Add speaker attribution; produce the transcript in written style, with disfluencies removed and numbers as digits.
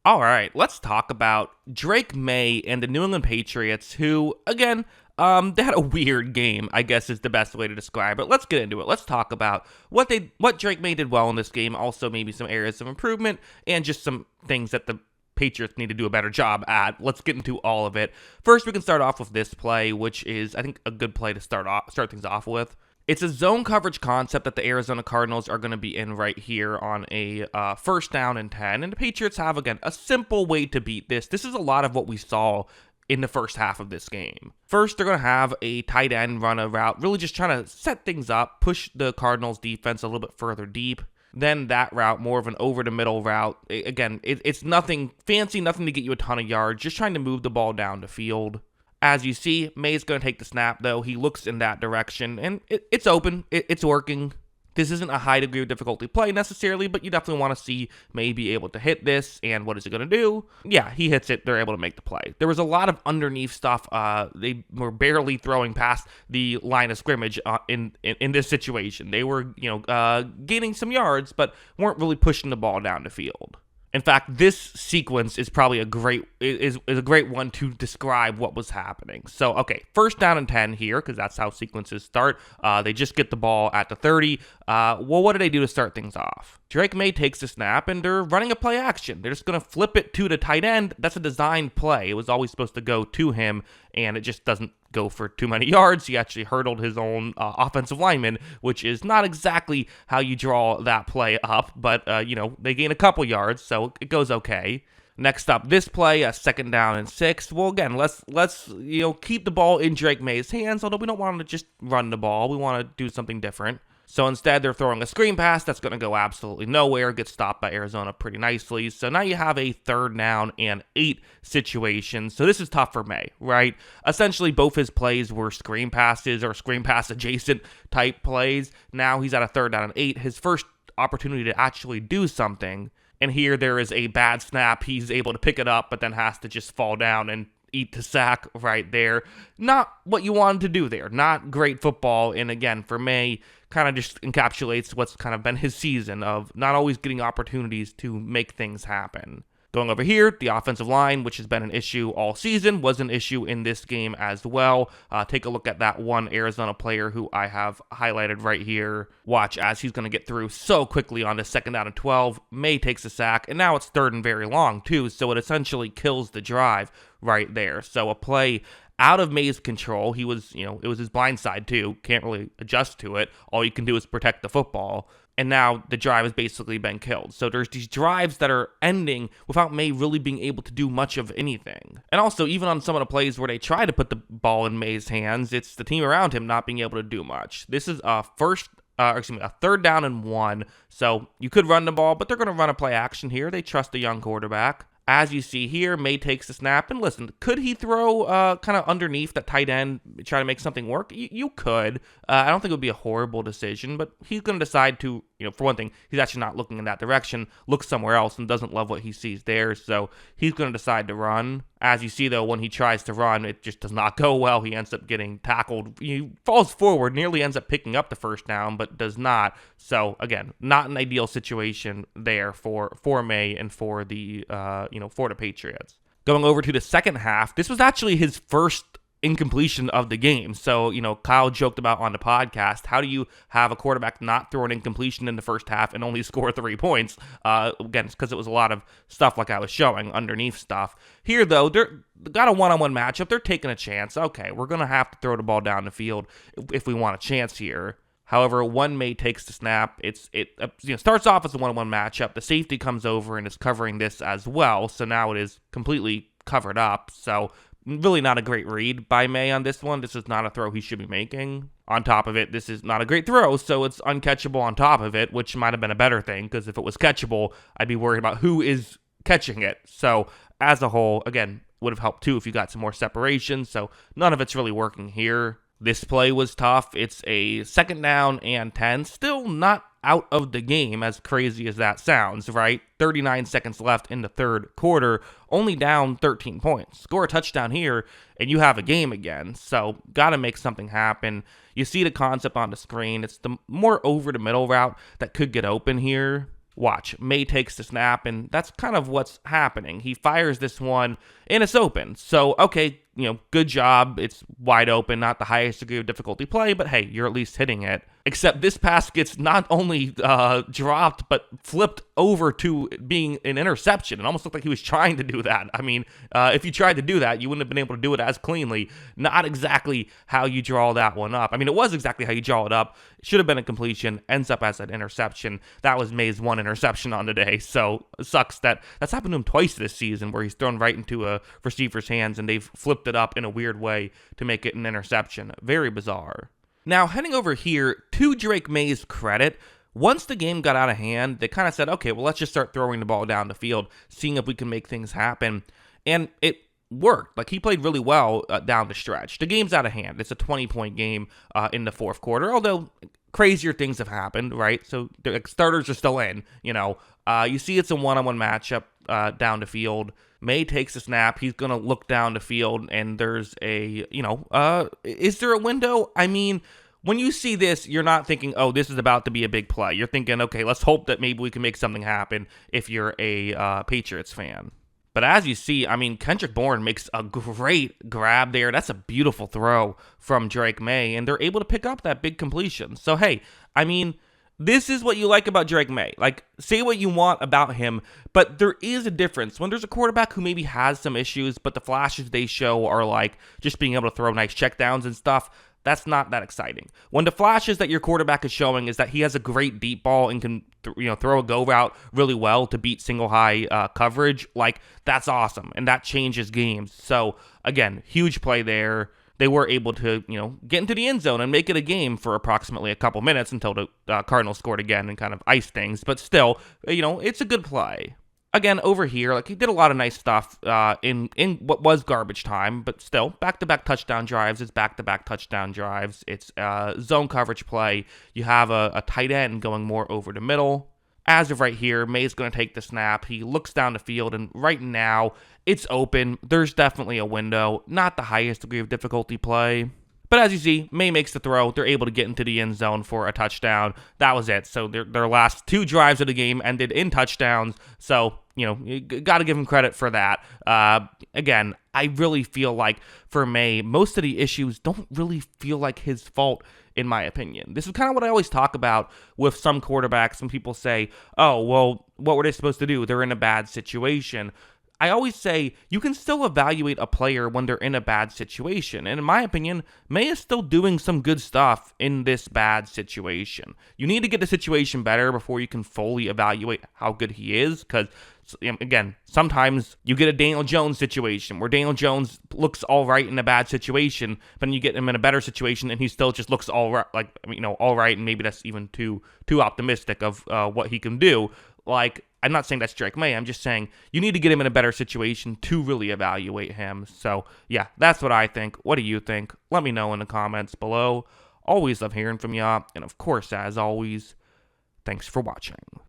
Speaker 1: All right, let's talk about Drake Maye and the New England Patriots, who, again, they had a weird game, I guess is the best way to describe it. Let's get into it. Let's talk about what Drake Maye did well in this game, also maybe some areas of improvement, and just some things that the Patriots need to do a better job at. Let's get into all of it. First, we can start off with this play, which is, I think, a good play to start things off with. It's a zone coverage concept that the Arizona Cardinals are going to be in right here on a first down and 10. And the Patriots have, again, a simple way to beat this. This is a lot of what we saw in the first half of this game. First, they're going to have a tight end run a route, really just trying to set things up, push the Cardinals defense a little bit further deep. Then that route, more of an over-the-middle route. Again, it's nothing fancy, nothing to get you a ton of yards, just trying to move the ball down the field. As you see, Maye's going to take the snap, though. He looks in that direction, and it's open. It's working. This isn't a high degree of difficulty play necessarily, but you definitely want to see Maye be able to hit this, and what is it going to do? Yeah, he hits it. They're able to make the play. There was a lot of underneath stuff. They were barely throwing past the line of scrimmage in this situation. They were, gaining some yards, but weren't really pushing the ball down the field. In fact, this sequence is probably a great one to describe what was happening. So, okay, first down and 10 here, because that's how sequences start. They just get the ball at the 30. What do they do to start things off? Drake Maye takes the snap, and they're running a play action. They're just going to flip it to the tight end. That's a designed play. It was always supposed to go to him, and it just doesn't go for too many yards. He actually hurdled his own offensive lineman, which is not exactly how you draw that play up, but, they gain a couple yards, so it goes okay. Next up, this play, a second down and 6. Well, again, let's keep the ball in Drake Maye's hands, although we don't want him to just run the ball. We want to do something different. So instead, they're throwing a screen pass that's going to go absolutely nowhere, gets stopped by Arizona pretty nicely. So now you have a third down and 8 situation. So this is tough for Maye, right? Essentially, both his plays were screen passes or screen pass adjacent type plays. Now he's at a third down and 8. His first opportunity to actually do something. And here there is a bad snap. He's able to pick it up, but then has to just fall down and eat the sack right there. Not what you wanted to do there. Not great football. And again, for Maye, kind of just encapsulates what's kind of been his season of not always getting opportunities to make things happen. Going over here, the offensive line, which has been an issue all season, was an issue in this game as well. Take a look at that one Arizona player who I have highlighted right here. Watch as he's going to get through so quickly on the second down and 12. Maye takes a sack, and now it's third and very long too, so it essentially kills the drive right there. So a play out of Maye's control. He was, it was his blind side too. Can't really adjust to it. All you can do is protect the football. And now the drive has basically been killed. So there's these drives that are ending without Maye really being able to do much of anything. And also, even on some of the plays where they try to put the ball in Maye's hands, it's the team around him not being able to do much. This is a third down and 1. So you could run the ball, but they're going to run a play action here. They trust the young quarterback. As you see here, Maye takes the snap, and listen, could he throw kind of underneath that tight end, try to make something work? You could. I don't think it would be a horrible decision, but he's going to decide to, for one thing, he's actually not looking in that direction, looks somewhere else and doesn't love what he sees there, so he's going to decide to run. As you see, though, when he tries to run, it just does not go well. He ends up getting tackled. He falls forward, nearly ends up picking up the first down, but does not. So, again, not an ideal situation there for Maye and for the Patriots. Going over to the second half, this was actually his first incompletion of the game. So, Kyle joked about on the podcast, how do you have a quarterback not throw an incompletion in the first half and only score 3 points? Again, it's because it was a lot of stuff like I was showing, underneath stuff. Here, though, they're got a one-on-one matchup. They're taking a chance. Okay, we're going to have to throw the ball down the field if we want a chance here. However, when Maye takes the snap, it starts off as a one-on-one matchup. The safety comes over and is covering this as well, so now it is completely covered up. So really not a great read by Maye on this one. This is not a throw he should be making. On top of it, this is not a great throw, so it's uncatchable on top of it, which might have been a better thing, because if it was catchable, I'd be worried about who is catching it. So as a whole, again, would have helped too if you got some more separation, so none of it's really working here. This play was tough. It's a second down and 10. Still not out of the game, as crazy as that sounds, right? 39 seconds left in the third quarter, only down 13 points. Score a touchdown here, and you have a game again. So, got to make something happen. You see the concept on the screen. It's the more over-the-middle route that could get open here. Watch, Maye takes the snap, and that's kind of what's happening. He fires this one, and it's open. So, okay, good job. It's wide open, not the highest degree of difficulty play, but hey, you're at least hitting it. Except this pass gets not only dropped, but flipped over to being an interception. It almost looked like he was trying to do that. I mean, if you tried to do that, you wouldn't have been able to do it as cleanly. Not exactly how you draw that one up. I mean, it was exactly how you draw it up. It should have been a completion, ends up as an interception. That was Maye's one interception on the day, so it sucks that that's happened to him twice this season, where he's thrown right into a receiver's hands, and they've flipped it up in a weird way to make it an interception. Very bizarre. Now, heading over here, to Drake Maye's credit, once the game got out of hand, they kind of said, okay, well, let's just start throwing the ball down the field, seeing if we can make things happen. And it worked. Like, he played really well down the stretch. The game's out of hand. It's a 20-point game in the fourth quarter, although crazier things have happened, right? So the starters are still in, You see it's a one-on-one matchup down the field. Maye takes a snap. He's going to look down the field, and there's is there a window? I mean, when you see this, you're not thinking, oh, this is about to be a big play. You're thinking, okay, let's hope that maybe we can make something happen if you're a Patriots fan. But as you see, I mean, Kendrick Bourne makes a great grab there. That's a beautiful throw from Drake Maye, and they're able to pick up that big completion. So, hey, I mean, this is what you like about Drake Maye. Like, say what you want about him, but there is a difference. When there's a quarterback who maybe has some issues, but the flashes they show are like just being able to throw nice checkdowns and stuff, that's not that exciting. When the flashes that your quarterback is showing is that he has a great deep ball and can throw a go route really well to beat single high coverage, like, that's awesome, and that changes games. So, again, huge play there. They were able to, get into the end zone and make it a game for approximately a couple minutes until the Cardinals scored again and kind of iced things. But still, it's a good play. Again, over here, like, he did a lot of nice stuff in what was garbage time, but still, back-to-back touchdown drives. It's back-to-back touchdown drives. It's zone coverage play. You have a tight end going more over the middle. As of right here, Maye's going to take the snap. He looks down the field, and right now, it's open. There's definitely a window. Not the highest degree of difficulty play. But as you see, Maye makes the throw. They're able to get into the end zone for a touchdown. That was it. So their last two drives of the game ended in touchdowns. So, you got to give him credit for that. Again, I really feel like for Maye, most of the issues don't really feel like his fault, in my opinion. This is kind of what I always talk about with some quarterbacks when people say, oh, well, what were they supposed to do? They're in a bad situation. I always say you can still evaluate a player when they're in a bad situation. And in my opinion, Maye is still doing some good stuff in this bad situation. You need to get the situation better before you can fully evaluate how good he is. Because, again, sometimes you get a Daniel Jones situation where Daniel Jones looks all right in a bad situation, but then you get him in a better situation and he still just looks all right, all right. And maybe that's even too optimistic of what he can do. Like, I'm not saying that's Drake Maye. I'm just saying you need to get him in a better situation to really evaluate him. So, yeah, that's what I think. What do you think? Let me know in the comments below. Always love hearing from y'all. And, of course, as always, thanks for watching.